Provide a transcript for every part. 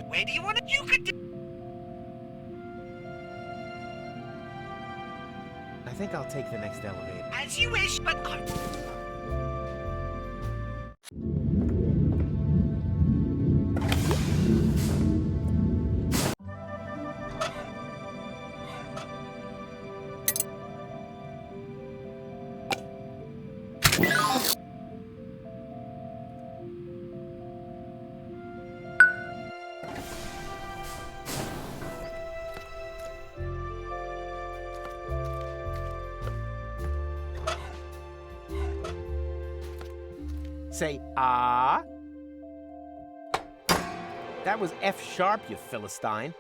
Where do you want it? You could do. I think I'll take the next elevator. As you wish, but I'm... Say, ah. That was F sharp, you Philistine.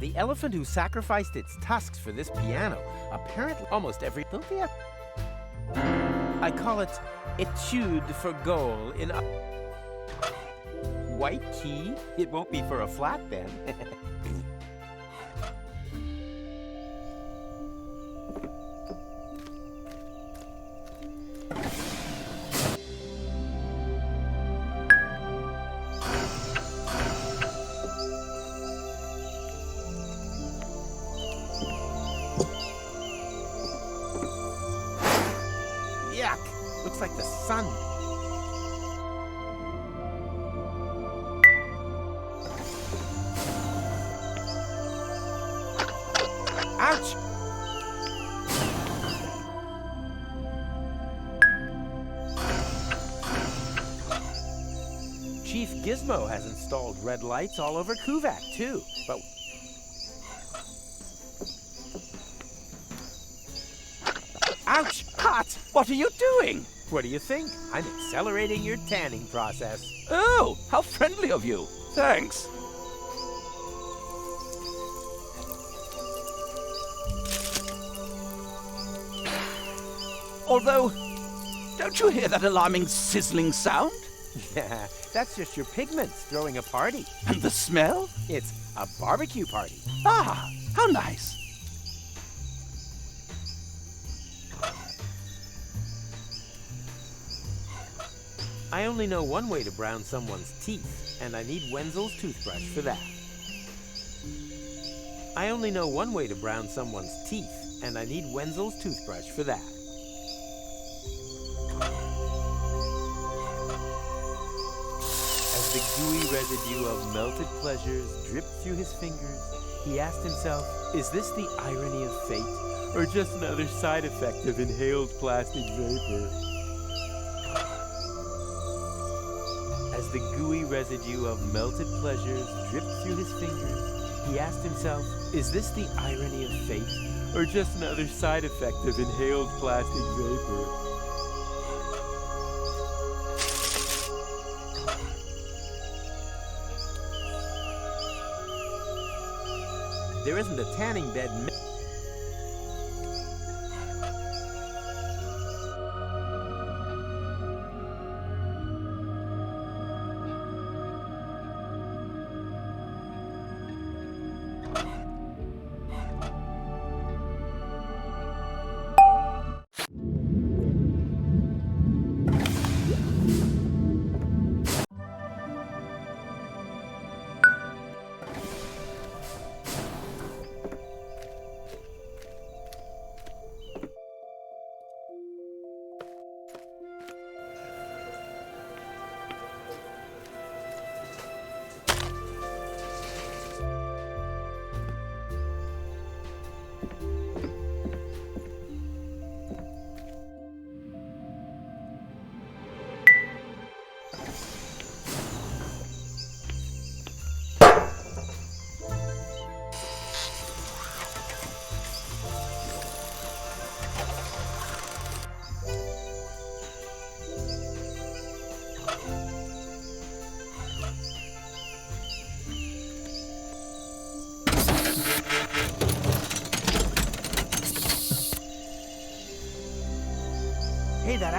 The elephant who sacrificed its tusks for this piano. Apparently, almost every... I call it etude for goal in a... White key? It won't be for a flat, then. Yuck! Looks like the sun. Ouch! Chief Gizmo has installed red lights all over Kuvak, too. But... Ouch! Hot! What are you doing? What do you think? I'm accelerating your tanning process. Oh, how friendly of you. Thanks. Although, don't you hear that alarming sizzling sound? Yeah, that's just your pigments throwing a party. And the smell? It's a barbecue party. Ah, how nice. I only know one way to brown someone's teeth, and I need Wenzel's toothbrush for that. I only know one way to brown someone's teeth, and I need Wenzel's toothbrush for that. As the gooey residue of melted pleasures dripped through his fingers, he asked himself, is this the irony of fate, or just another side effect of inhaled plastic vapor? As the gooey residue of melted pleasures dripped through his fingers, he asked himself, is this the irony of fate, or just another side effect of inhaled plastic vapor? There isn't a tanning bed.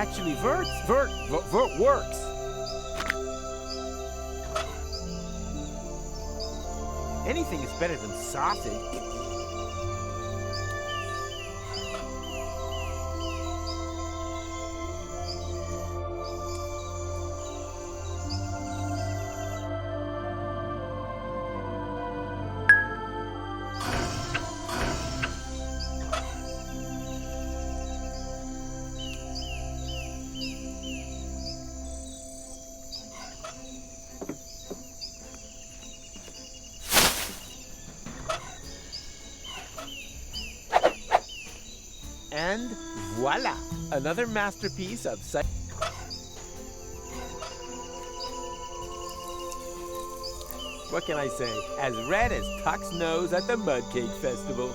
actually works. Works. Anything is better than sausage. And voila! Another masterpiece of what can I say? As red as Tuck's nose at the Mud Cake Festival.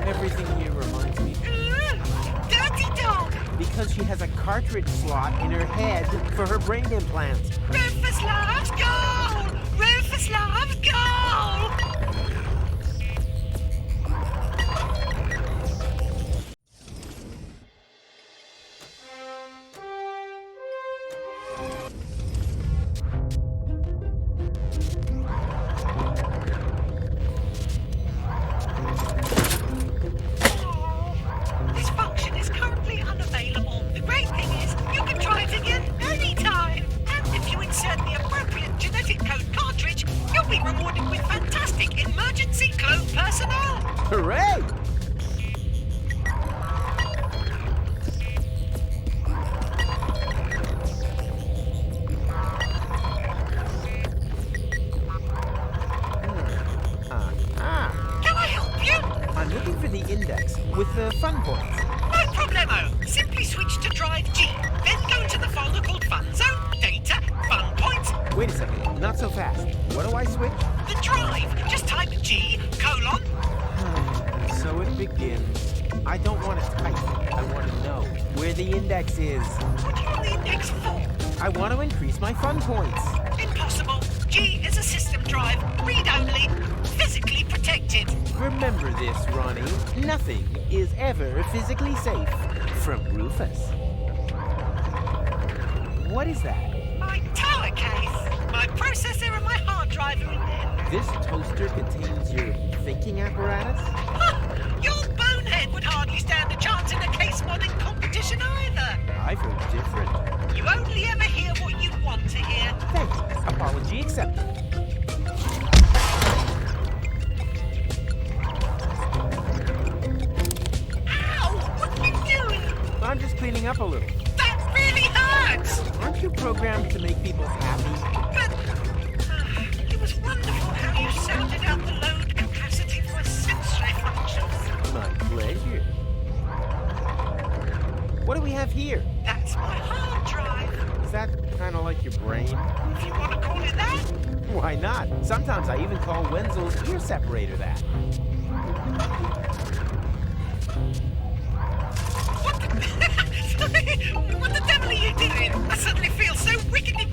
Everything here reminds me. Dirty dog! Because she has a cartridge slot in her head for her brain implants. Rufus loves gold! Rufus loves gold! Hooray! Can I help you? I'm looking for the index with the fun points. No problemo. Simply switch to drive G. Then go to the folder called Fun Zone, Data, Fun Points. Wait a second, not so fast. What do I switch? The drive. Just type G, colon. So it begins. I don't want to type. I want to know where the index is. What do you want the index for? I want to increase my fun points. Impossible. G is a system drive. Read only. Physically protected. Remember this, Ronnie. Nothing is ever physically safe. From Rufus. What is that? My tower case. My processor and my hard drive are in there. This toaster contains your thinking apparatus? Your bonehead would hardly stand a chance in a case modding competition either. I've heard different. You only ever hear what you want to hear. Thank you. Apology accepted. Ow! What are you doing? I'm just cleaning up a little. That really hurts! Aren't you programmed to make people happy? But it was wonderful how you sounded out the load capacity for sensory functions. My pleasure. What do we have here? That's my hard drive. Is that kind of like your brain? If you want to call it that. Why not? Sometimes I even call Wenzel's ear separator that. What the devil are you doing? I suddenly feel so wickedy.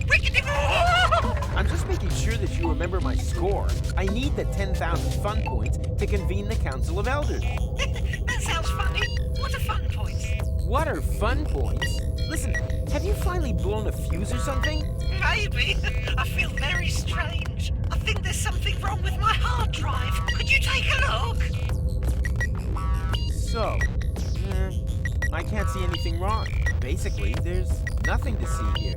I'm just making sure that you remember my score. I need the 10,000 fun points to convene the Council of Elders. That sounds funny. What are fun points? What are fun points? Listen, have you finally blown a fuse or something? Maybe. I feel very strange. I think there's something wrong with my hard drive. Could you take a look? So, I can't see anything wrong. Basically, there's nothing to see here.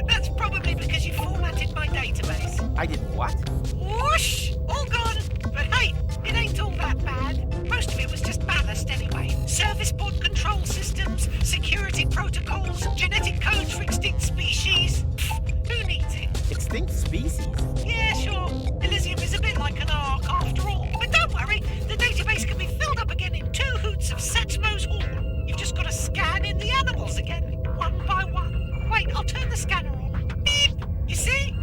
That's probably because you formatted my database. I did what? Whoosh! All gone. But hey, it ain't all that bad. Most of it was just ballast anyway. Service board control systems, security protocols, genetic codes for extinct species. Pfft, who needs it? Extinct species? Yeah, sure. Elysium is a bit like an ark after all. But don't worry, the database can be filled up again in 2 hoots of Satmo's Hall. You've just got to scan in the animals again, one by one. Wait, I'll turn the scanner on. Beep! You see?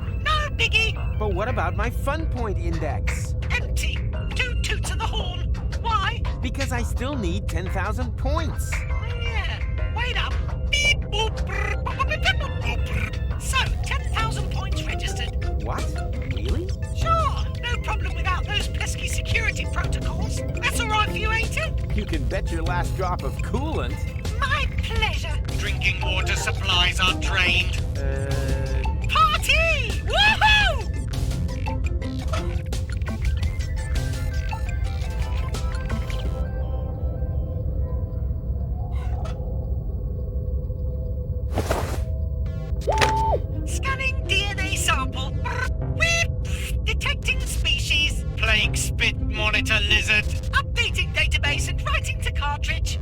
my fun point index. Empty. 2 toots of the horn. Why? Because I still need 10,000 points. Yeah. Wait up. Beep, boop, brr, boop, boop, boop, boop, brr. So, 10,000 points registered. What? Really? Sure. No problem without those pesky security protocols. That's all right for you, ain't it? You can bet your last drop of coolant. My pleasure. Drinking water supplies are drained. Party! Woohoo! Scanning DNA sample. Whip. Detecting species. Plague spit monitor lizard. Updating database and writing to cartridge.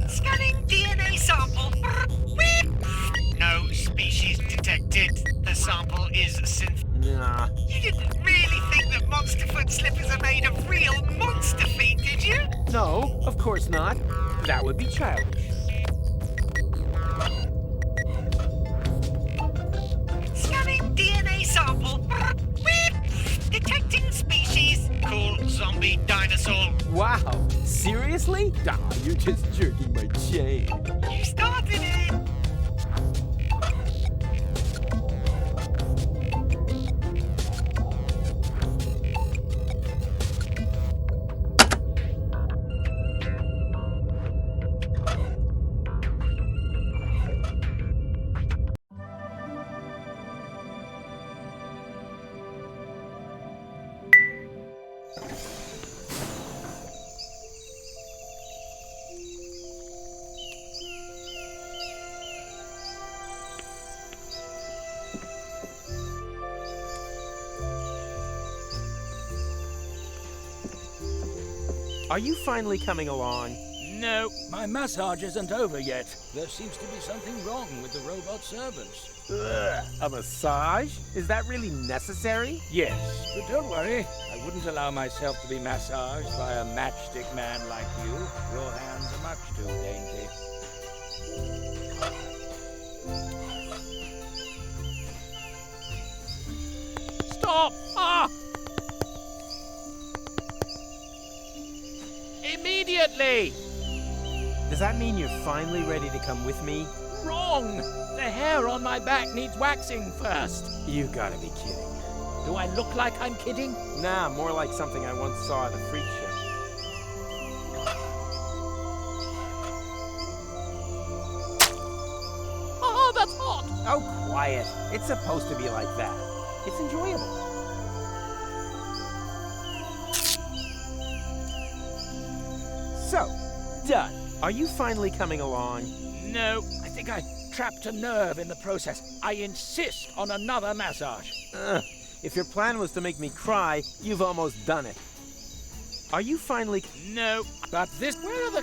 Scanning DNA sample. Whip. No species detected. The sample is synth. Nah. You didn't really think that monster foot slippers are made of real monster feet, did you? No, of course not. That would be childish. Scanning DNA sample. Whip. Detecting species. Cool zombie dinosaur. Wow. Seriously? Ah, you're just jerking my chain. You started it. Are you finally coming along? No, my massage isn't over yet. There seems to be something wrong with the robot servants. Ugh, a massage? Is that really necessary? Yes, but don't worry. I wouldn't allow myself to be massaged by a matchstick man like you. Your hands are much too dainty. Stop! Ah! Immediately! Does that mean you're finally ready to come with me? Wrong! The hair on my back needs waxing first. You gotta be kidding. Do I look like I'm kidding? Nah, more like something I once saw at a freak show. Oh, that's hot! Oh, quiet. It's supposed to be like that. It's enjoyable. So, done. Are you finally coming along? No, I think I trapped a nerve in the process. I insist on another massage. If your plan was to make me cry, you've almost done it. Are you finally... No, but this... Where are the...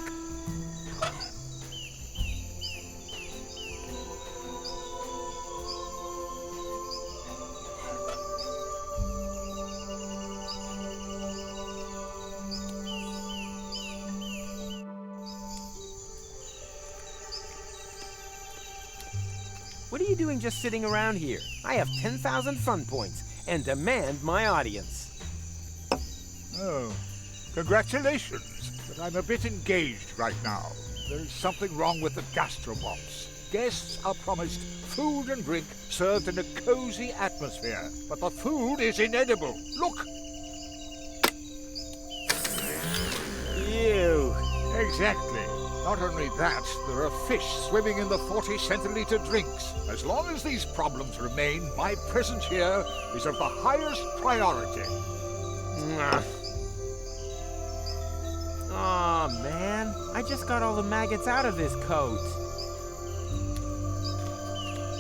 What are you doing just sitting around here? I have 10,000 fun points and demand my audience. Oh, congratulations. But I'm a bit engaged right now. There's something wrong with the gastrobox. Guests are promised food and drink served in a cozy atmosphere, but the food is inedible. Look! Ew. Exactly. Not only that, there are fish swimming in the 40-centiliter drinks. As long as these problems remain, my presence here is of the highest priority. Aw, man. I just got all the maggots out of this coat.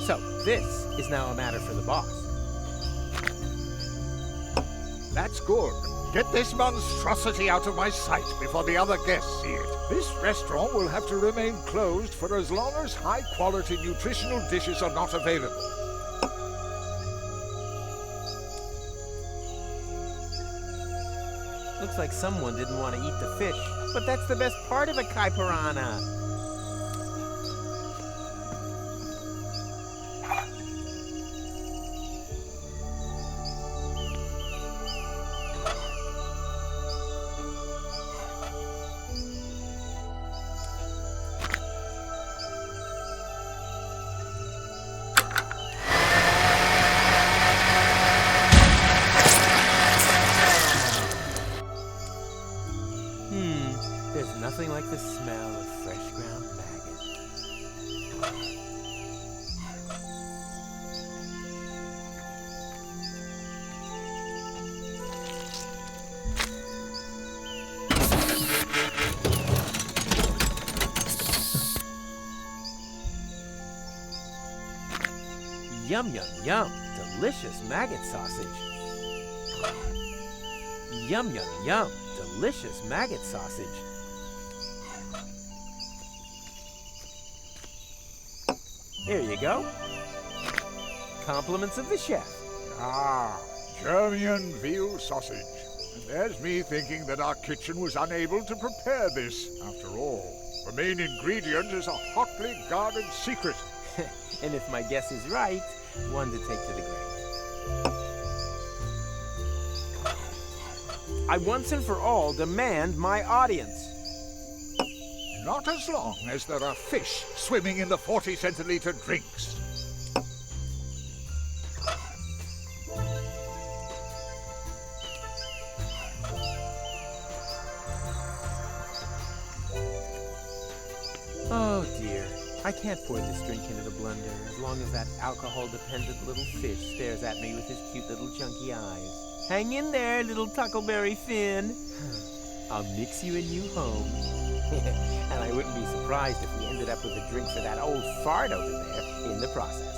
So, this is now a matter for the boss. That's good. Get this monstrosity out of my sight before the other guests see it. This restaurant will have to remain closed for as long as high-quality nutritional dishes are not available. Looks like someone didn't want to eat the fish. But that's the best part of a kai piranha. There's nothing like the smell of fresh ground maggot. Yum, yum, yum. Delicious maggot sausage. Yum, yum, yum. Delicious maggot sausage. Here you go. Compliments of the chef. Ah, German veal sausage. And there's me thinking that our kitchen was unable to prepare this, after all. The main ingredient is a hotly guarded secret. And if my guess is right, one to take to the grave. I once and for all demand my audience. Not as long as there are fish swimming in the 40-centiliter drinks. Oh dear, I can't pour this drink into the blender as long as that alcohol-dependent little fish stares at me with his cute little chunky eyes. Hang in there, little Tuckleberry Finn. I'll mix you a new home. And I wouldn't be surprised if we ended up with a drink for that old fart over there in the process.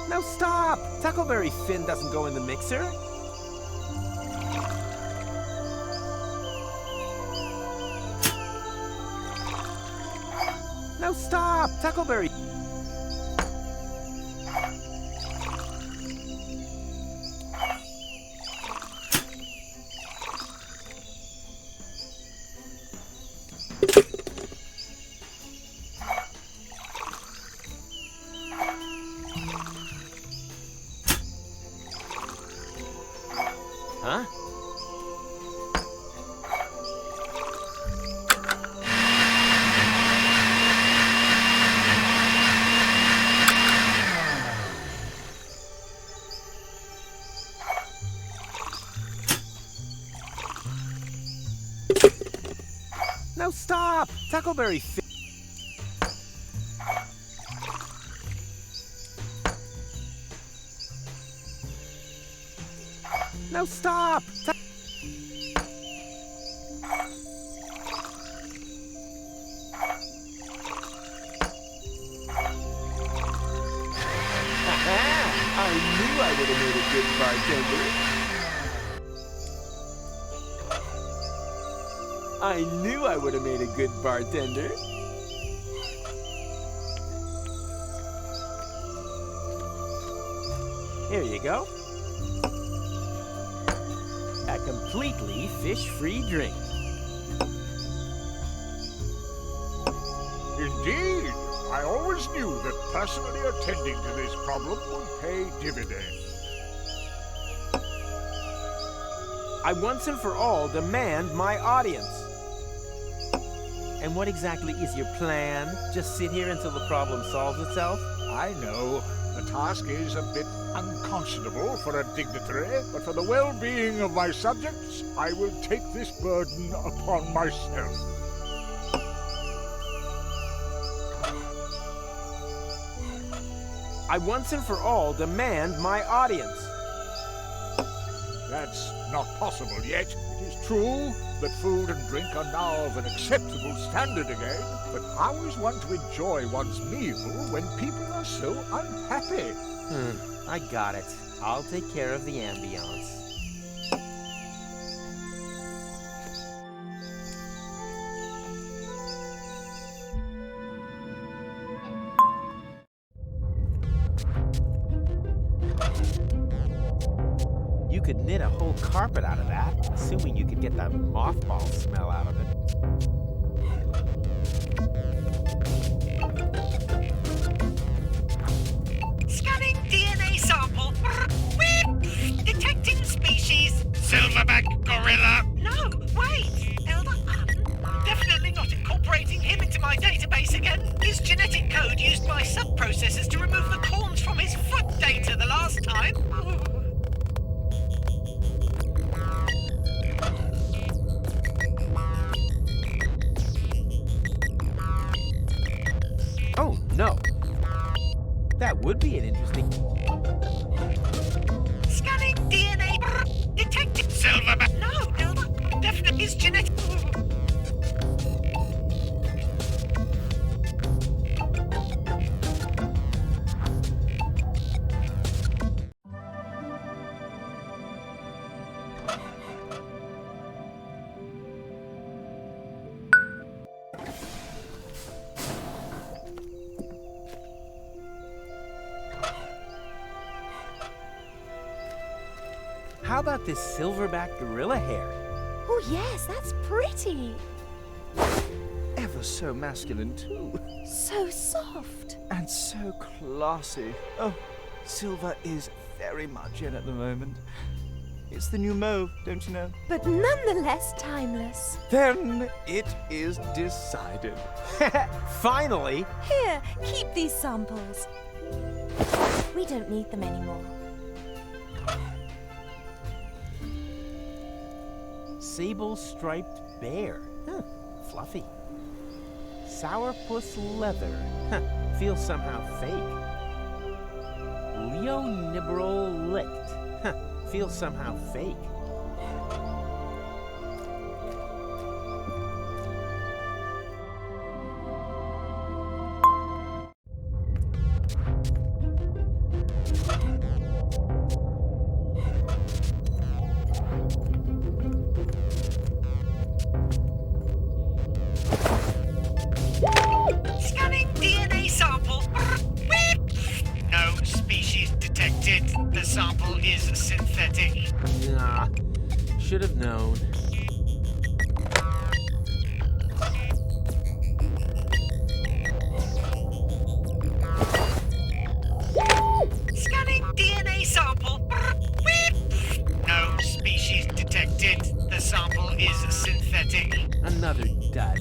No, stop! Tuckleberry Finn doesn't go in the mixer. No, stop! Tuckleberry... Huh? No, stop! Tuckleberry Finn. No, stop! I knew I would have made a good bartender. I knew I would have made a good bartender. Here you go. A completely fish-free drink. Indeed, I always knew that personally attending to this problem would pay dividends. I once and for all demand my audience. And what exactly is your plan? Just sit here until the problem solves itself? I know. The task is a bit unconscionable for a dignitary, but for the well-being of my subjects, I will take this burden upon myself. I once and for all demand my audience. That's not possible yet. It is true that food and drink are now of an acceptable standard again, but how is one to enjoy one's meal when people are so unhappy? I got it. I'll take care of the ambiance. could knit a whole carpet out of that, assuming you could get the mothball smell out of it. Scanning DNA sample. Detecting species. Silverback gorilla. No, wait. Elder definitely not incorporating him into my database again. His genetic code used my sub-processors to remove the corns from his foot data the last time. Oh, no. That would be an interesting... Scanning DNA. Detecting Silverback. No, Elder definitely his genetic... How about this silverback gorilla hair? Oh, yes, that's pretty. Ever so masculine, too. So soft. And so classy. Oh, Silver is very much in at the moment. It's the new mauve, don't you know? But nonetheless timeless. Then it is decided. Finally! Here, keep these samples. We don't need them anymore. Sable-striped bear. Huh, fluffy. Sourpuss leather. Huh, feels somehow fake. Leonibral licked. Huh, feels somehow fake. Scanning DNA sample. No species detected. The sample is synthetic. Nah, should have known. Scanning DNA sample. No species detected. The sample is synthetic. Another dud.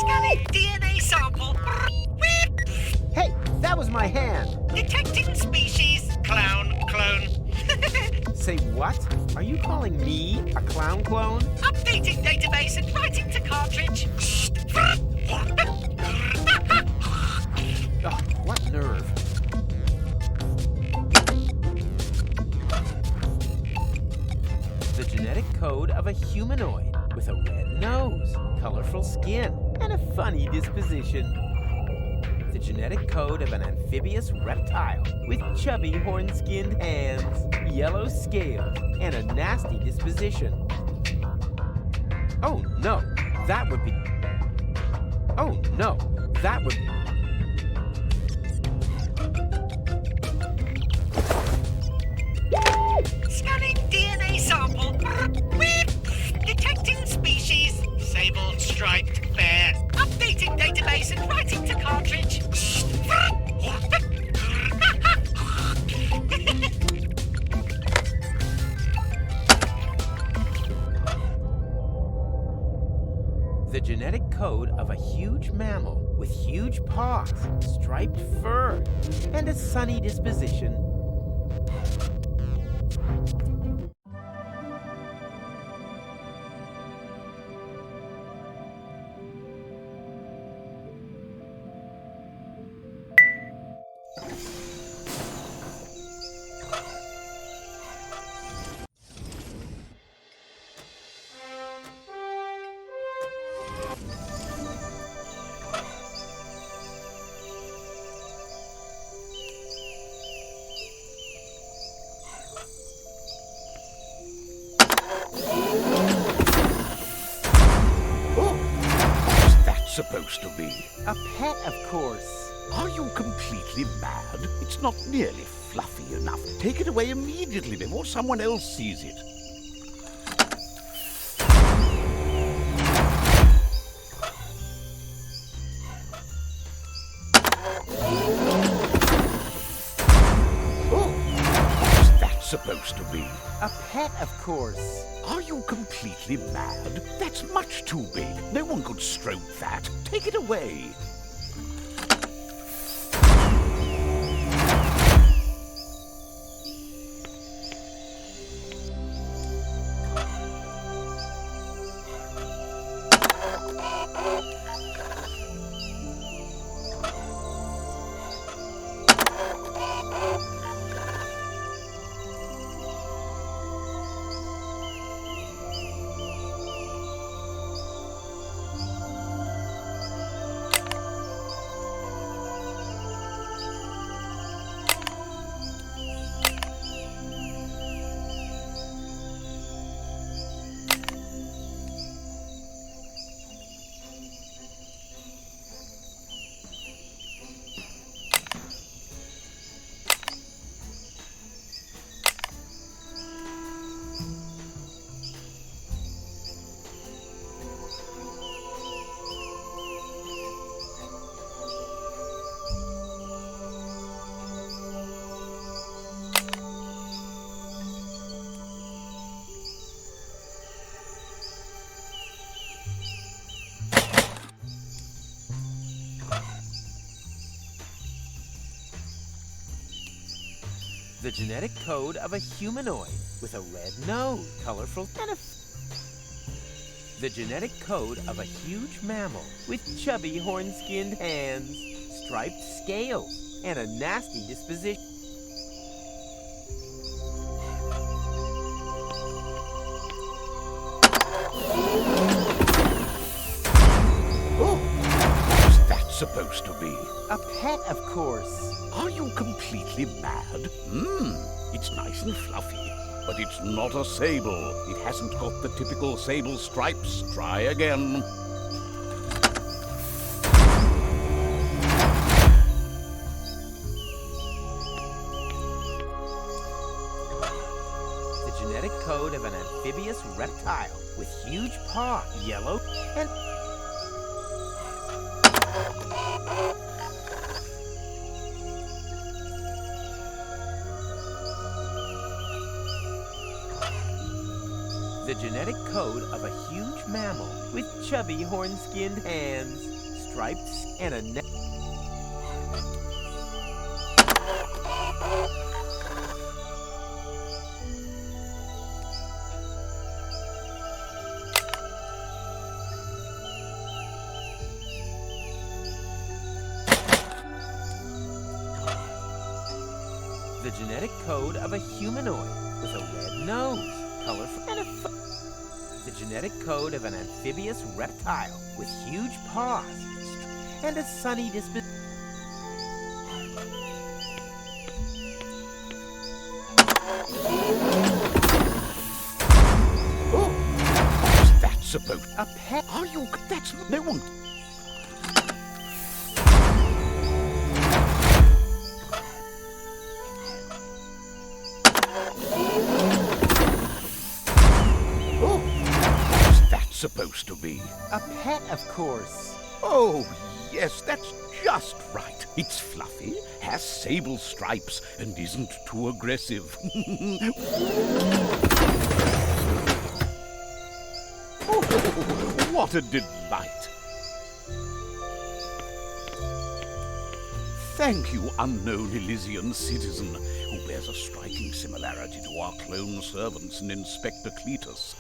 Scanning DNA sample. Hey, that was my hand! Detecting species. Clown clone. Say what? Are you calling me a clown clone? Updating database and writing to cartridge. Ugh, what nerve. The genetic code of a humanoid with a red nose, colorful skin, and a funny disposition. The genetic code of an amphibious reptile with chubby horn-skinned hands, yellow scales, and a nasty disposition. Oh no, that would be... Oh no, that would be... Scanning DNA sample. Detecting species. Sable-striped bear. Updating database and writing to cartridge. The genetic code of a huge mammal with huge paws, striped fur, and a sunny disposition. Supposed to be? A pet, of course. Are you completely mad? It's not nearly fluffy enough. Take it away immediately before someone else sees it. Supposed to be? A pet, of course. Are you completely mad? That's much too big. No one could stroke that. Take it away. The genetic code of a humanoid with a red nose, colorful, and the genetic code of a huge mammal with chubby horn-skinned hands, striped scales, and a nasty disposition. Oh, what's that supposed to be? A pet, of course. Are you completely mad? It's nice and fluffy, but it's not a sable. It hasn't got the typical sable stripes. Try again. The genetic code of an amphibious reptile with huge paw, yellow, and the genetic code of a huge mammal with chubby horn-skinned hands, stripes, and a neck. The genetic code of a humanoid with a red nose, colorful, and the genetic code of an amphibious reptile with huge paws and a sunny disposition. Oh, what's that supposed? A pet? Are you? That's no one. Supposed to be? A pet, of course. Oh, yes, that's just right. It's fluffy, has sable stripes, and isn't too aggressive. Oh, what a delight. Thank you, unknown Elysian citizen, who bears a striking similarity to our clone servants in Inspector Cletus.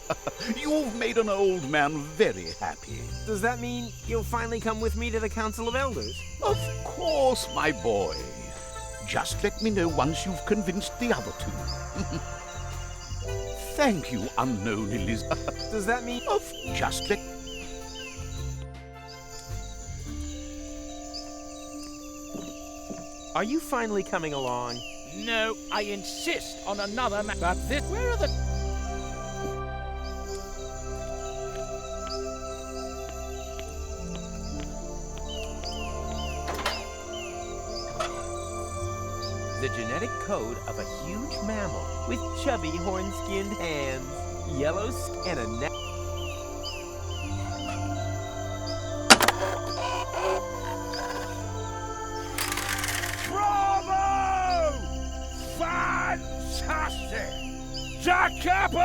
You've made an old man very happy. Does that mean you'll finally come with me to the Council of Elders? Of course, my boy. Just let me know once you've convinced the other two. Thank you, unknown Elizabeth. Does that mean... Just let... Are you finally coming along? No, I insist on another but this... Where are the... The The genetic code of a huge mammal with chubby horn-skinned hands, yellow skin, and a neck. Bravo! Fantastic! Da capo!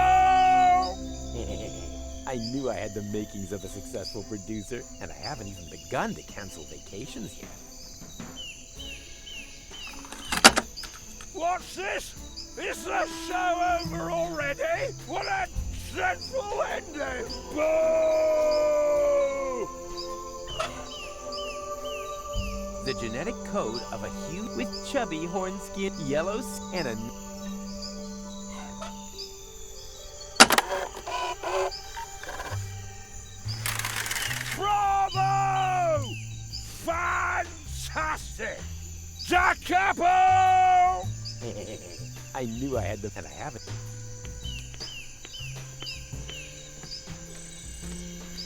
I knew I had the makings of a successful producer, and I haven't even begun to cancel vacations yet. What's this? Is the show over already? What a dreadful ending! Boo! The genetic code of a huge with chubby horn-skinned, yellow skin, and a... Bravo! Fantastic! Da capo! I knew I had the... and I haven't.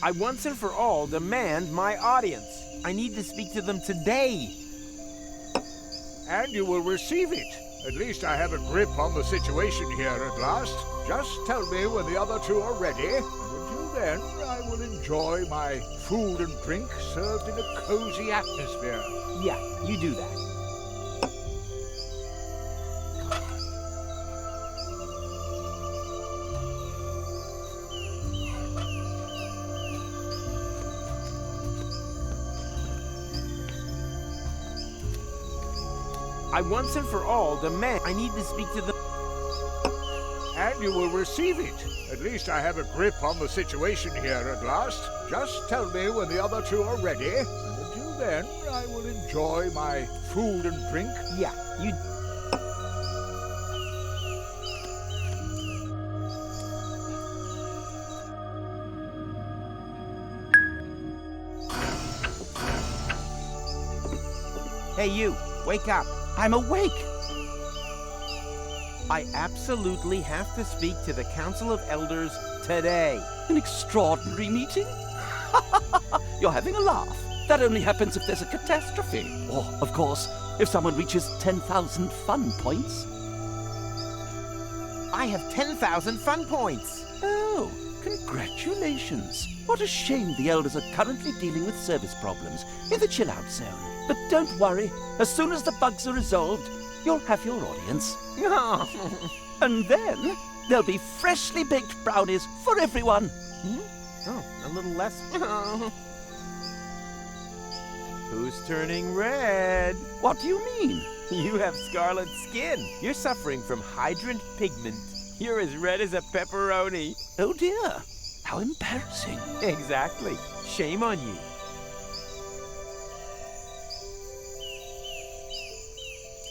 I once and for all demand my audience. I need to speak to them today. And you will receive it. At least I have a grip on the situation here at last. Just tell me when the other two are ready. And until then, I will enjoy my food and drink served in a cozy atmosphere. Yeah, you do that. I once and for all demand I need to speak to them. And you will receive it. At least I have a grip on the situation here at last. Just tell me when the other two are ready. And until then, I will enjoy my food and drink. Yeah, you... Hey, you, wake up. I'm awake. I absolutely have to speak to the Council of Elders today. An extraordinary meeting? You're having a laugh. That only happens if there's a catastrophe. Or, of course, if someone reaches 10,000 fun points. I have 10,000 fun points. Oh, congratulations. What a shame the Elders are currently dealing with service problems in the chill-out zone. But don't worry. As soon as the bugs are resolved, you'll have your audience. And then there'll be freshly baked brownies for everyone. Oh, a little less. Who's turning red? What do you mean? You have scarlet skin. You're suffering from hydrant pigment. You're as red as a pepperoni. Oh dear, how embarrassing. Exactly. Shame on you.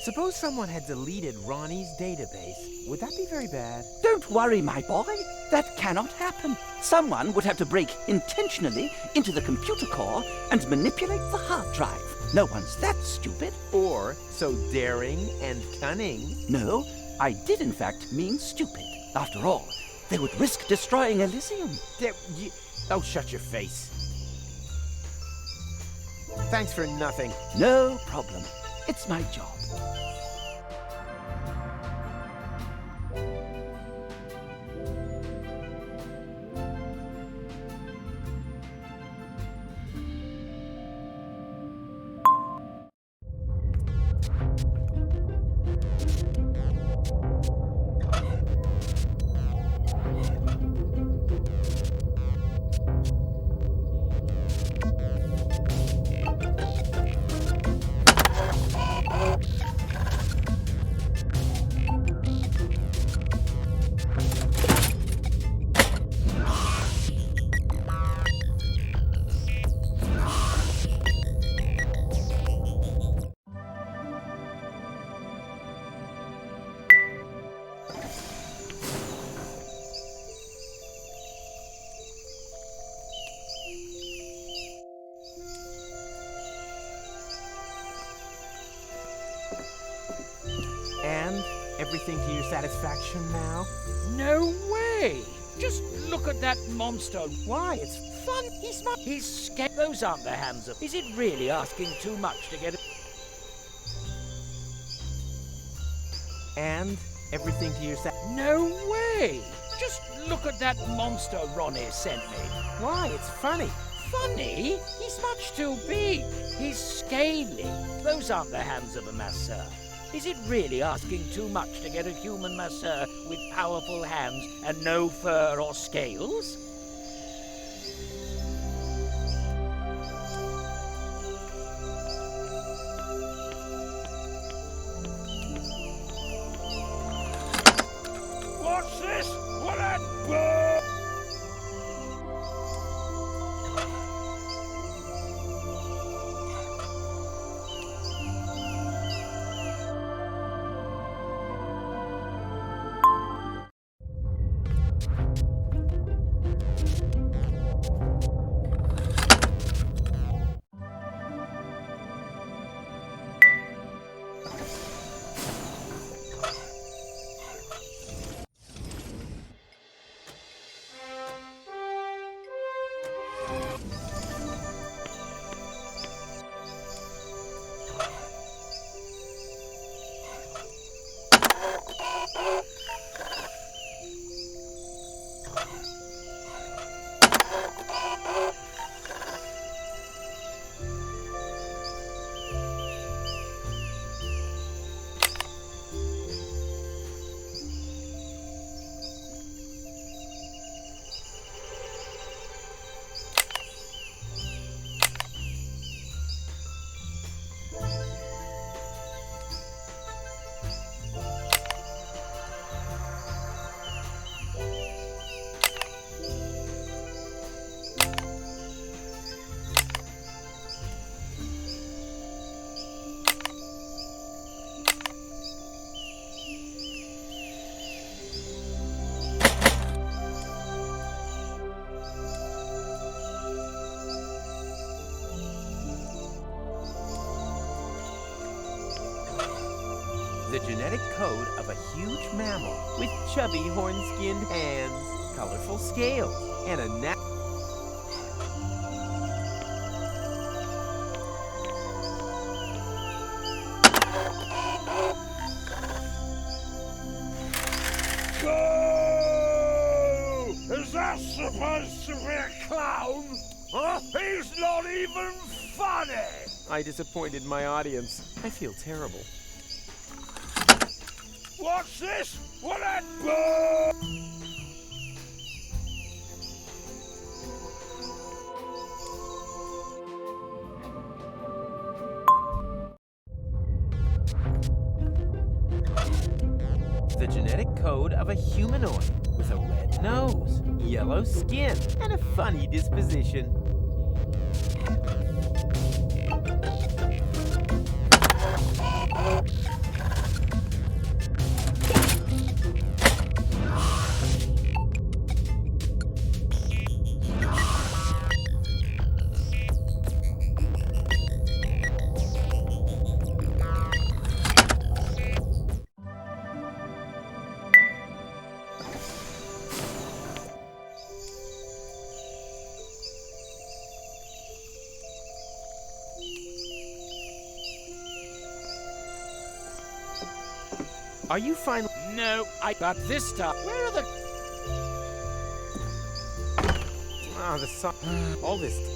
Suppose someone had deleted Ronnie's database. Would that be very bad? Don't worry, my boy. That cannot happen. Someone would have to break intentionally into the computer core and manipulate the hard drive. No one's that stupid. Or so daring and cunning. No, I did in fact mean stupid. After all, they would risk destroying Elysium. Oh, shut your face. Thanks for nothing. No problem. It's my job. And everything to your satisfaction now? No way! Just look at that monster. Why? It's fun. He's smart. He's scared. Those aren't the hands of. Is it really asking too much to get? And everything to your No way! Just look at that monster Ronnie sent me. Why? It's funny. Funny? He's much too big. He's scaly. Those aren't the hands of a masseur. Is it really asking too much to get a human masseur with powerful hands and no fur or scales? What's this? What a... The genetic code of a huge mammal with chubby horn-skinned hands, colorful scales, and a neck. Is that supposed to be a clown? Huh? He's not even funny! I disappointed my audience. I feel terrible. What's this? What a... The genetic code of a humanoid with a red nose, yellow skin, and a funny disposition. Are you finally... No, But this time... Where are the... Ah, the sun... All this...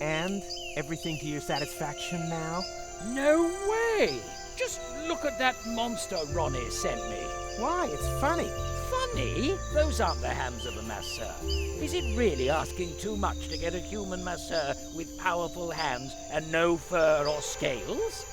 And everything to your satisfaction now? No way! Just look at that monster Ronnie sent me. Why? It's funny. Funny? Those aren't the hands of a masseur. Is it really asking too much to get a human masseur with powerful hands and no fur or scales?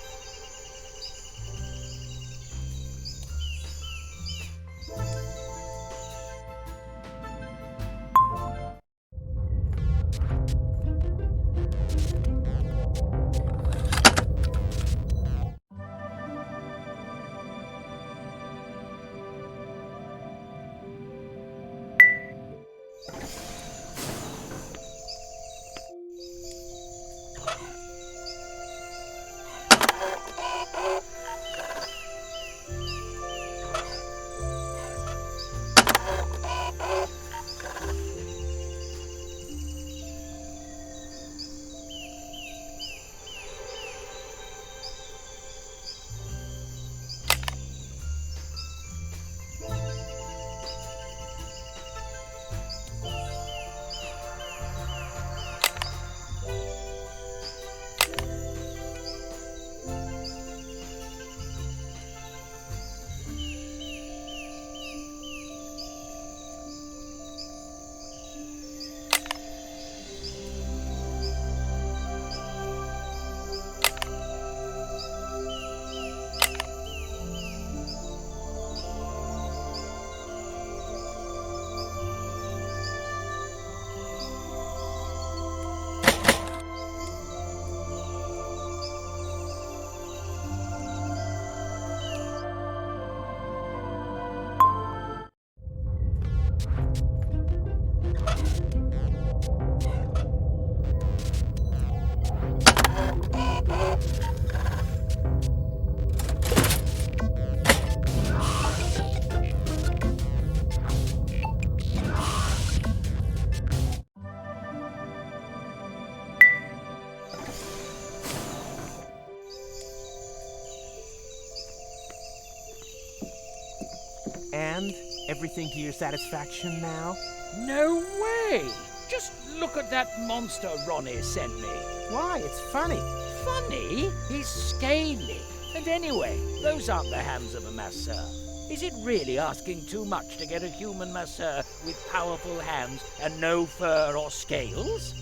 And everything to your satisfaction now? No way! Just look at that monster Ronnie sent me. Why? It's funny. Funny? He's scaly. And anyway, those aren't the hands of a masseur. Is it really asking too much to get a human masseur with powerful hands and no fur or scales?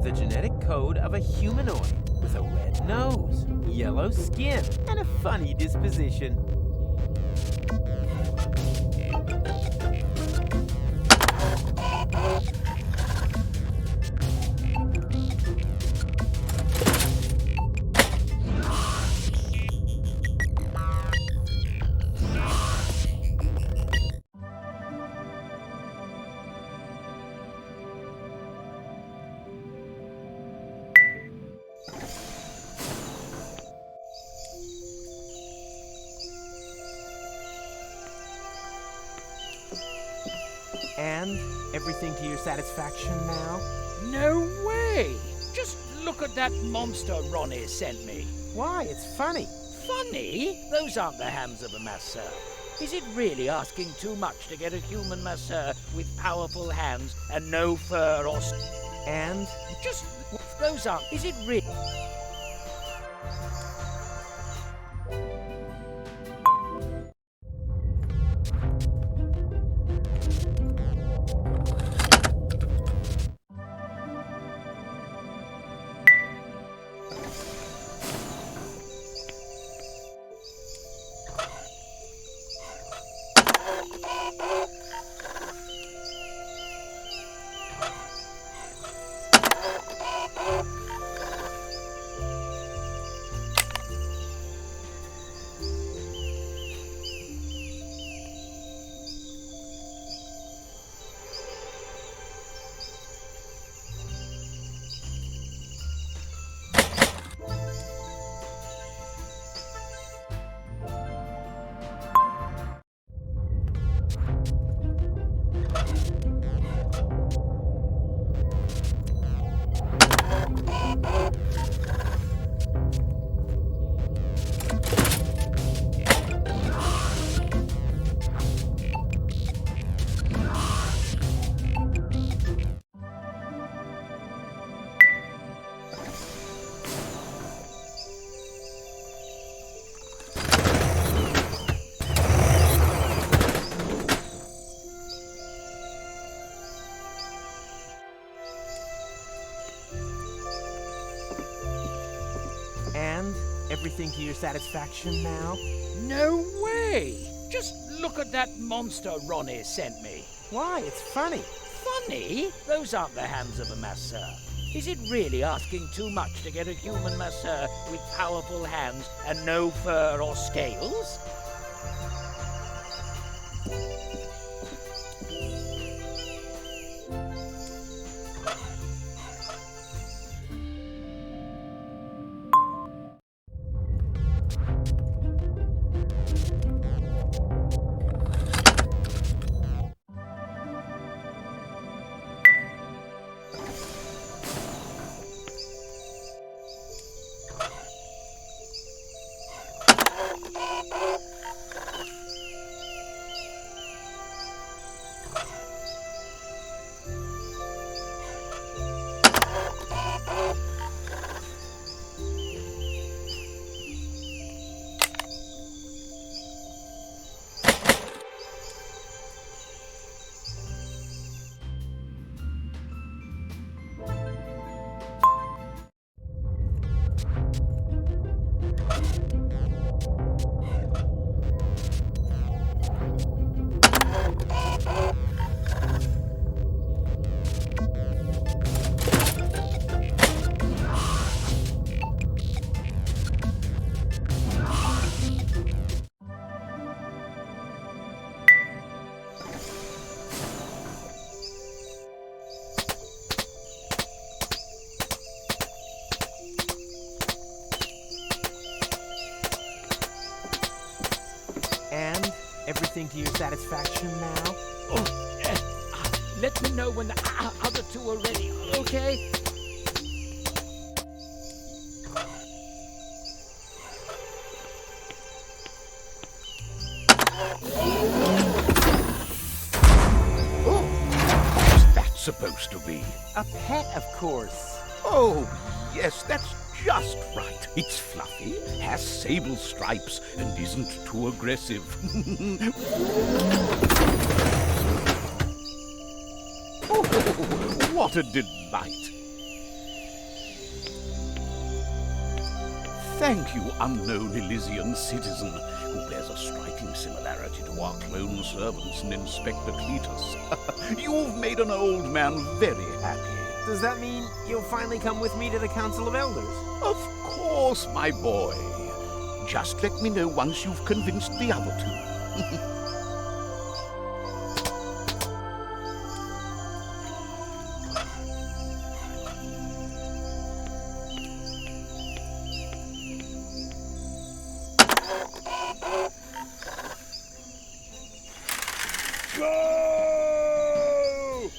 The genetic code of a humanoid with a red nose, yellow skin, and a funny disposition. And everything to your satisfaction now? No way! Just look at that monster Ronnie sent me. Why? It's funny. Funny? Those aren't the hands of a masseur. Is it really asking too much to get a human masseur with powerful hands and no fur or... And? Just... those aren't... Is it really... everything to your satisfaction now? No way! Just look at that monster Ronnie sent me. Why? It's funny. Funny? Those aren't the hands of a masseur. Is it really asking too much to get a human masseur with powerful hands and no fur or scales? And everything to your satisfaction now? Let me know when the other two are ready, okay? What's that supposed to be? A pet, of course. Oh, yes, that's just right. It's fluffy, has sable stripes, and isn't too aggressive. Oh, what a delight. Thank you, unknown Elysian citizen, who bears a striking similarity to our clone servants in Inspector Cletus. You've made an old man very happy. Does that mean you'll finally come with me to the Council of Elders? Of course, my boy. Just let me know once you've convinced the other two.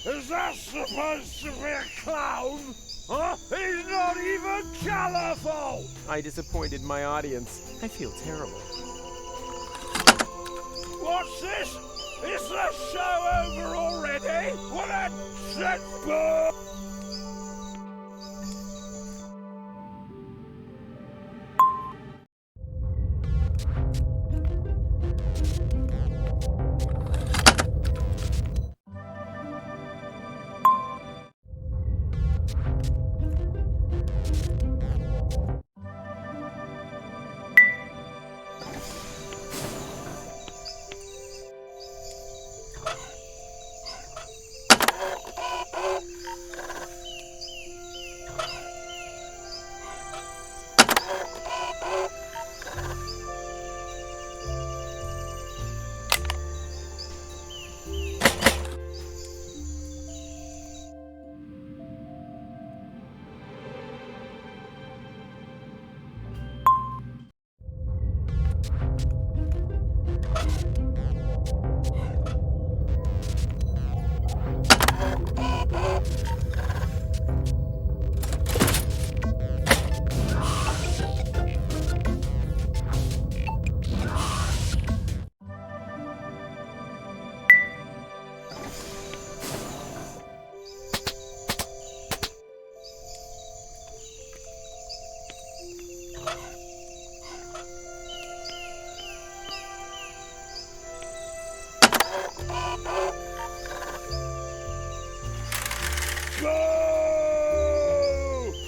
Is that supposed to be a clown? Huh? He's not even colourful! I disappointed my audience. I feel terrible. What's this? Is the show over already? What a setback!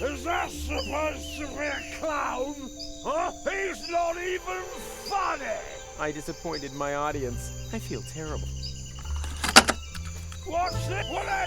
Is that supposed to be a clown? Huh? He's not even funny! I disappointed my audience. I feel terrible. What's it? What a...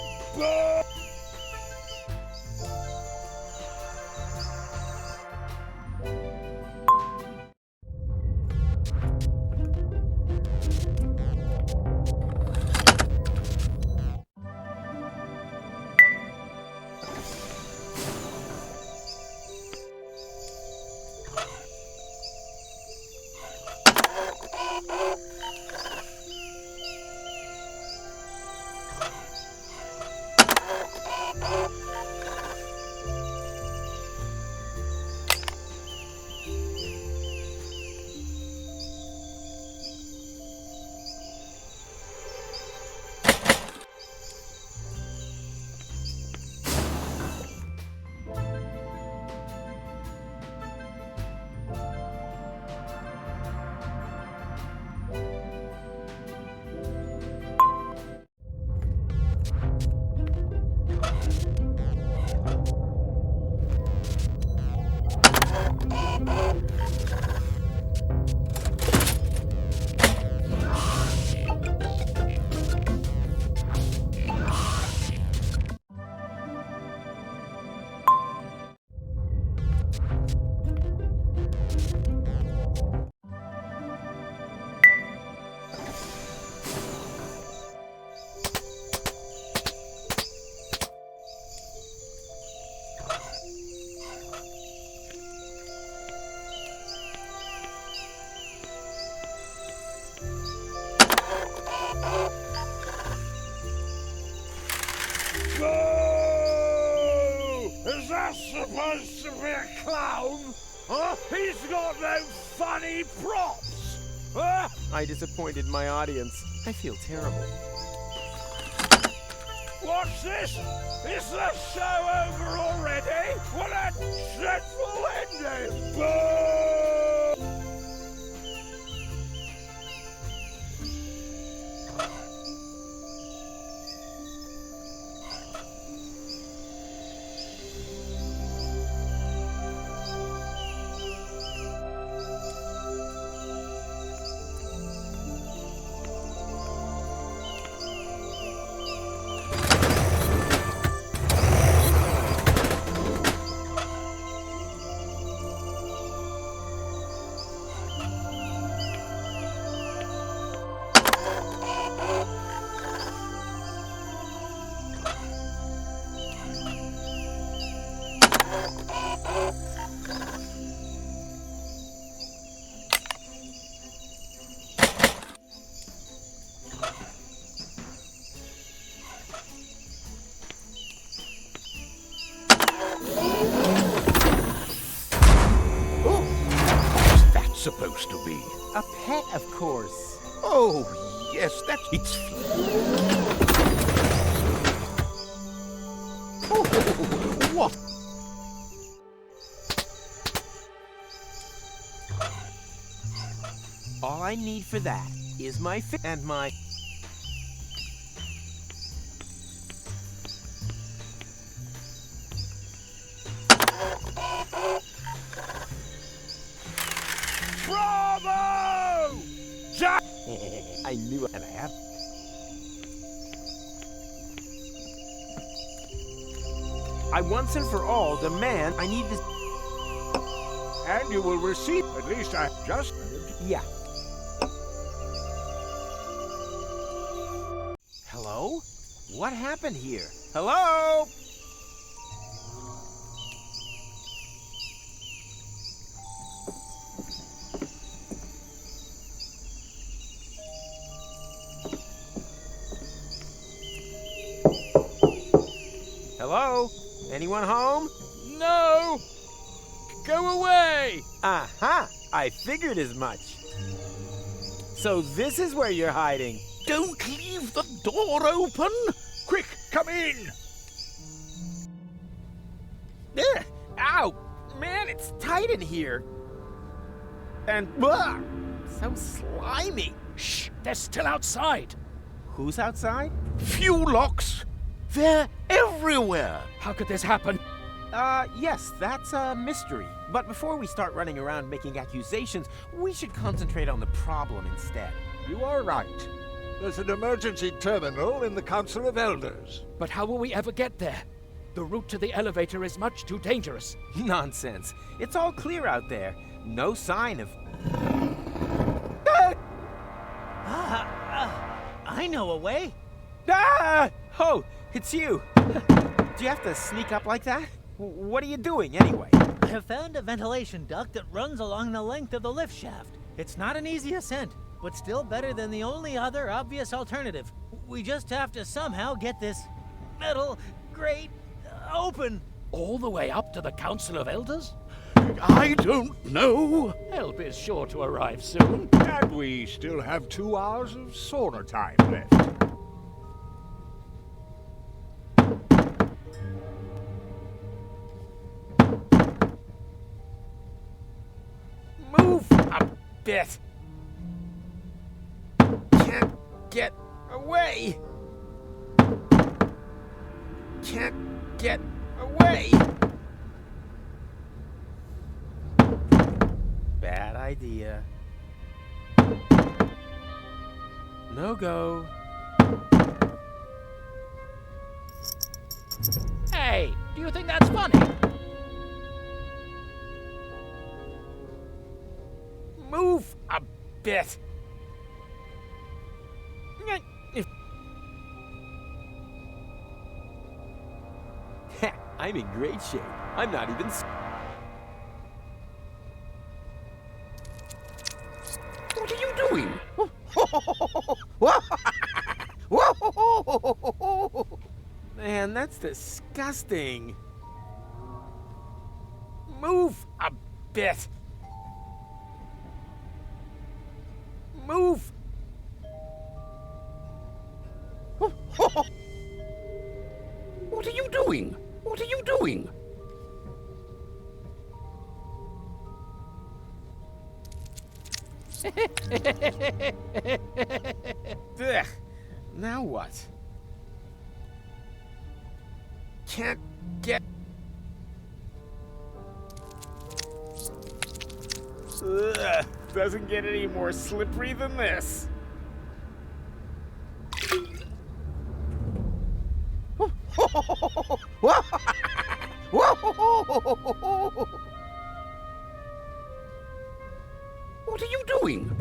Is that supposed to be a clown? Huh? He's got no funny props! Huh? I disappointed my audience. I feel terrible. What's this? Is the show over already? What a dreadful ending! Boo! Supposed to be? A pet, of course. Oh, yes, that's... It's... Oh, what? All I need for that is my and my... Bravo! I knew it, and I have. I once and for all demand I need this. And you will receive, at least I just... Yeah. Hello? What happened here? Hello? Hello? Anyone home? No! Go away! Aha! I figured as much. So this is where you're hiding. Don't leave the door open! Quick, come in! Ugh, ow! Man, it's tight in here. And so slimy. Shh! They're still outside! Who's outside? Few locks! They're everywhere! How could this happen? Yes, that's a mystery. But before we start running around making accusations, we should concentrate on the problem instead. You are right. There's an emergency terminal in the Council of Elders. But how will we ever get there? The route to the elevator is much too dangerous. Nonsense. It's all clear out there. No sign of... I know a way. Ah! Oh, it's you. Do you have to sneak up like that? What are you doing, anyway? I have found a ventilation duct that runs along the length of the lift shaft. It's not an easy ascent, but still better than the only other obvious alternative. We just have to somehow get this metal grate open. All the way up to the Council of Elders? I don't know. Help is sure to arrive soon. And we still have 2 hours of sauna time left. Move a bit. Can't get away. Can't get away. Bad idea. No go. Hey, do you think that's funny? Move a bit. I'm in great shape. I'm not even... What are you doing? Man, that's disgusting. Move a bit. Move. What are you doing? What are you doing? Ugh. Now what? Can't get... Ugh. Doesn't get any more slippery than this. What are you doing?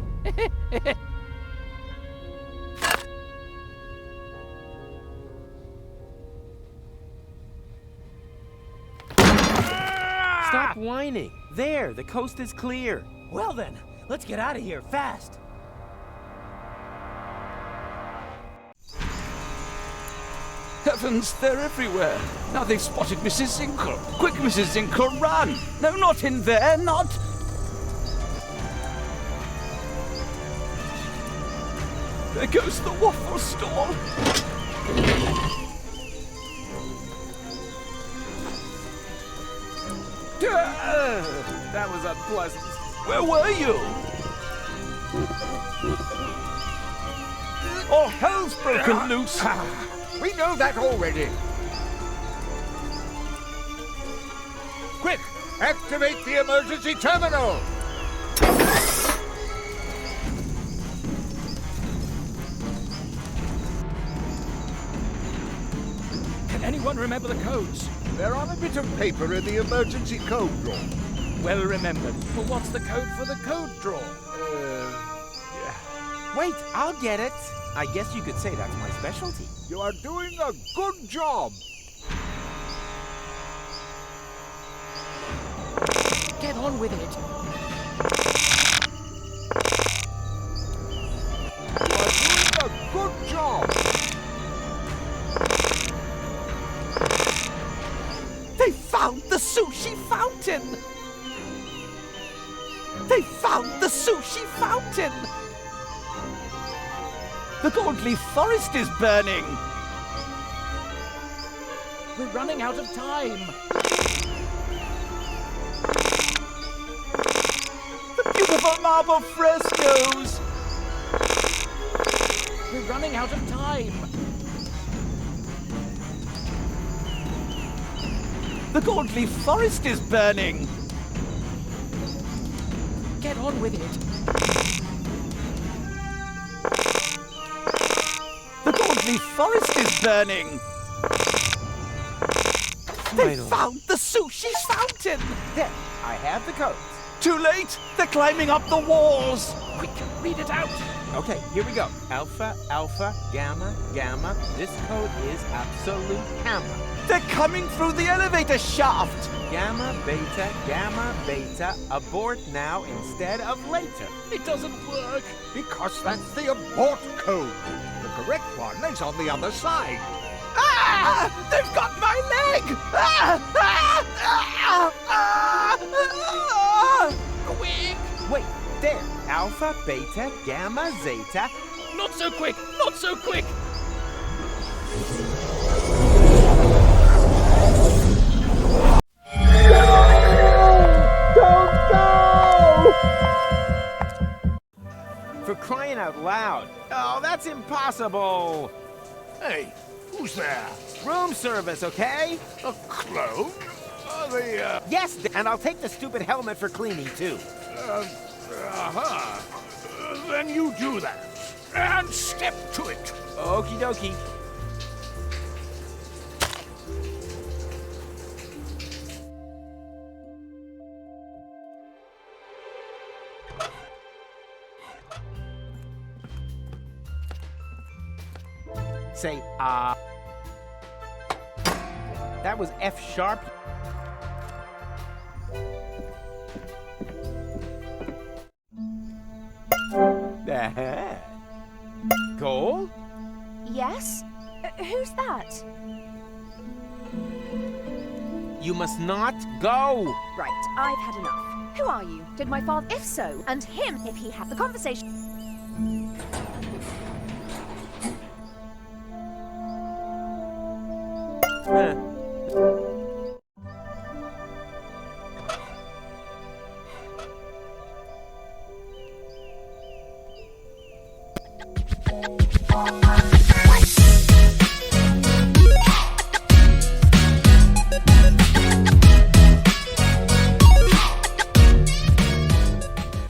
Stop whining. There, the coast is clear. Well then, let's get out of here fast. Heavens, they're everywhere. Now they've spotted Mrs. Zinkle. Quick, Mrs. Zinkle, run! No, not in there, not... There goes the waffle stall. That was unpleasant. Where were you? All hell's broken loose. We know that already. Quick! Activate the emergency terminal! Can anyone remember the codes? They're on a bit of paper in the emergency code drawer. Well remembered. Well, what's the code for the code drawer? Wait, I'll get it. I guess you could say that's my specialty. You are doing a good job. Get on with it. You are doing a good job. They found the sushi fountain. They found the sushi fountain. The gold leaf forest is burning. We're running out of time. The beautiful marble frescoes. We're running out of time. The gold-leaf forest is burning! Get on with it. The gold-leaf forest is burning! They found the sushi's fountain! There, I have the codes. Too late! They're climbing up the walls! Quick, read it out. Okay, here we go. Alpha, alpha, gamma, gamma. This code is absolute hammer. They're coming through the elevator shaft! Gamma, beta, abort now instead of later. It doesn't work. Because that's the abort code. The correct one is on the other side. Ah! They've got my leg! Ah! Ah! Ah! Ah! Ah! Quick. Wait, there. Alpha, beta, gamma, zeta. Not so quick. Not so quick. For crying out loud. Oh, that's impossible. Hey, who's there? Room service, okay? A clone? Are they, Yes, and I'll take the stupid helmet for cleaning, too. Then you do that. And step to it. Okie dokie. Say, that was F sharp. Goal? Yes? Who's that? You must not go. Right, I've had enough. Who are you? Did my father? If so, and him if he had the conversation.